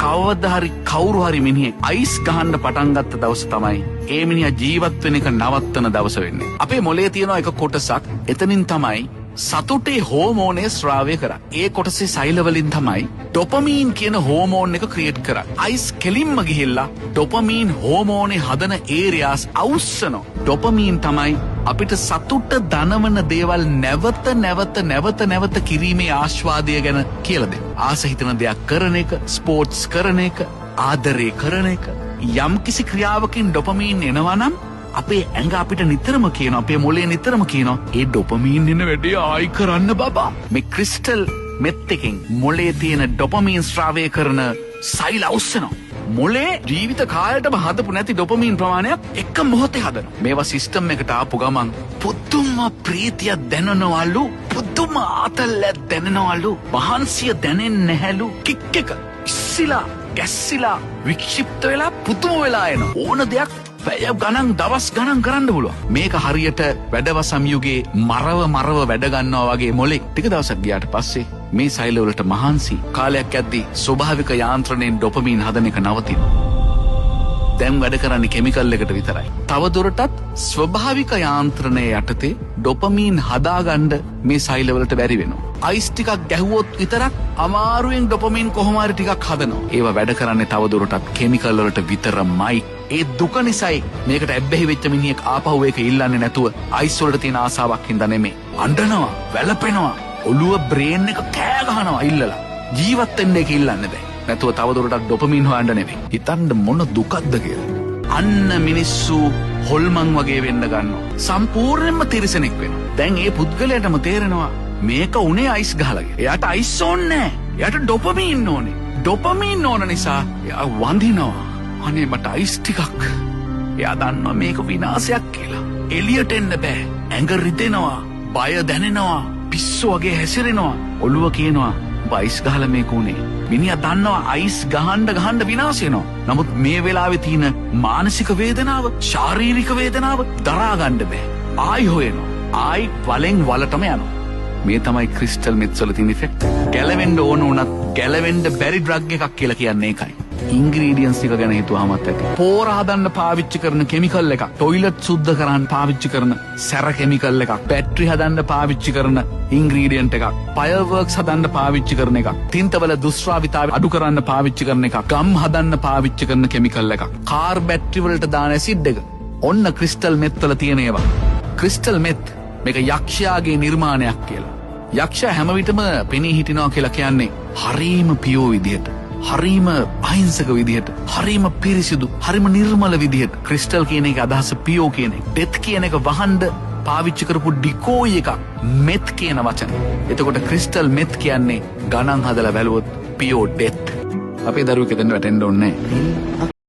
කවදා හරි කවුරු හරි මිනිහෙක් අයිස් ගහන්න පටන් ගත්ත දවස තමයි ඒ මිනිහා ජීවත් වෙන එක නවත්තන දවස වෙන්නේ. අපේ මොළයේ තියෙන එක කොටසක් එතනින් තමයි සතුටේ හෝමෝනය ස්‍රාවය කරන්නේ. ඒ කොටසේ සෛල වලින් තමයි ඩොපමීන් කියන හෝමෝන් එක ක්‍රියේට් කරන්නේ. අයිස් කෙලින්ම ගිහිල්ලා ඩොපමීන් හෝමෝනේ හදන ඒරියාස් අවුස්සනවා. ඩොපමීන් තමයි අපිට සතුට දනවන දේවල් නැවත කිරීමේ ආස්වාදය ගැන කියලා දෙන්නේ. ආස හිතන දෙයක් කරන එක, ස්පෝර්ට්ස් කරන එක, ආදරේ කරන එක. යම්කිසි ක්‍රියාවකින් ඩොපමීන් එනවා නම් අපේ ඇඟ අපිට නිතරම කියනවා, අපේ මොළේ නිතරම කියනවා, ඒ ඩොපමීන් එන වැඩේ ආයි කරන්න බබා. මේ ක්‍රිස්ටල් මෙත් එකෙන් මොළේ තියෙන ඩොපමීන් ස්‍රාවය කරන සෛල අවුස්සනවා. මොළේ ජීවිත කාලයටම හදපු නැති ඩොපමීන් ප්‍රමාණයක් එක මොහොතේ හදනවා. මේවා සිස්ටම් එකට ආපු ගමන් පුදුම ප්‍රීතියක් දැනෙනවලු, පුදුම ආතල්ලක් දැනෙනවලු, මහන්සිය දැනෙන්නේ නැහැලු. කික් එක ඉස්සිලා ගැස්සිලා වික්ෂිප්ත වෙලා පුදුම වෙලා එන ඕන දෙයක් පැය ගණන් දවස් ගණන් කරන්න පුළුවන්. මේක හරියට වැඩවසම් යුගයේ මරව වැඩ ගන්නවා වගේ මොලෙක් ටික දවසක් ගියාට පස්සේ මේ සෛල වලට මහන්සි කාලයක් යද්දී ස්වභාවික යාන්ත්‍රණයෙන් ඩොපමීන් හදන එක නවතිනවා. දැන් වැඩ කරන්නේ කිමිකල් එකට විතරයි. තවදුරටත් ස්වභාවික යාන්ත්‍රණය යටතේ ඩොපමීන් හදාගන්න මේ සෛල වලට බැරි වෙනවා. අයිස් ටිකක් ගැහුවොත් විතරක් අමාරුවෙන් ඩොපමීන් කොහොම හරි ටිකක් හදනවා. ඒවා වැඩ කරන්නේ තවදුරටත් කිමිකල් වලට විතරමයි. ඒ දුක නිසායි මේකට ඇබ්බැහි වෙච්ච මිනිහෙක් ආපහු ඒක ඉල්ලන්නේ නැතුව අයිස් වලට තියෙන ආසාවක් හින්දා නෙමෙයි. අඬනවා, වැළපෙනවා, ඔළුව බ්‍රේන් එක කෑ ගහනවා ඉල්ලලා. ජීවත් වෙන්න එක ඉල්ලන්නේ බෑ. නැතුව තවදුරටත් ඩොපමීන් හොයන්න නෙමෙයි. හිතන්න මොන දුකක්ද කියලා. අන්න මිනිස්සු හොල්මන් වගේ වෙන්න ගන්නවා. සම්පූර්ණයෙන්ම තිරිසනෙක් වෙනවා. දැන් ඒ පුද්ගලයාටම තේරෙනවා මේක උනේ අයිස් ගහලා. එයාට අයිස් ඕනේ නෑ. එයාට ඩොපමීන් ඕනේ. ඩොපමීන් ඕන නිසා එයා වඳිනවා. අනේ මට අයිස් ටිකක්. එයා දන්නවා මේක විනාශයක් කියලා. එළියට එන්න බෑ. ඇඟ රිදෙනවා, බය දැනෙනවා, පිස්සු වගේ හැසිරෙනවා. ඔළුව කියනවා අයිස් ගහලා මේක උනේ. මිනිහා දන්නවා අයිස් ගහන්න විනාශ වෙනවා. නමුත් මේ වෙලාවේ තියෙන මානසික වේදනාව, ශාරීරික වේදනාව දරා ගන්න බෑ. ආයි හොයනවා. ආයි වලෙන් වලටම යනවා. මේ තමයි ක්‍රිස්ටල් මෙත්ස් වල තියෙන ඉෆෙක්ට්. ගැලවෙන්න ඕන උනත් ගැලවෙන්න බැරි ඩ්‍රග් එකක් කියලා කියන්නේ ඒකයි. ඉන්ග්‍රීඩියන්ස් ටික ගැන හිතුවාමත් ඇති. පෝර හදන්න පාවිච්චි කරන කෙමිකල් එකක්, ටොයිලට් සුද්ධ කරන්න පාවිච්චි කරන සැර කෙමිකල් එකක්, බැටරි හදන්න පාවිච්චි කරන ඉන්ග්‍රීඩියන්ට් එකක්, ෆයර්වර්ක්ස් හදන්න පාවිච්චි කරන එකක්, තින්තවල දුෂ්ටාවිතාව අඩු කරන්න පාවිච්චි කරන එකක්, ගම් හදන්න පාවිච්චි කරන කෙමිකල් එකක්, කාර් බැටරි වලට දාන ඇසිඩ් එක. ඔන්න ක්‍රිස්ටල් මෙත් වල තියෙන ඒවා. ක්‍රිස්ටල් මෙත් මේක යක්ෂයාගේ නිර්මාණයක් කියලා. යක්ෂයා හැම විටම පෙනී හිටිනවා කියලා කියන්නේ හරීම පියෝ විදියට, හරීම අහිංසක විදිහට, හරීම පිරිසිදු, හරීම නිර්මල විදිහට. ක්‍රිස්ටල් කියන එක අදහස පියෝ කියන එක. ඩෙත් කියන එක වහන්න පාවිච්චි කරපු ඩිකෝයි එක මෙත් කියන වචන. එතකොට ක්‍රිස්ටල් මෙත් කියන්නේ ගණන් හදලා බැලුවොත් පියෝ ඩෙත්. අපේ දරුවෙක් දෙන්න වැටෙන්න ඕනේ නැහැ.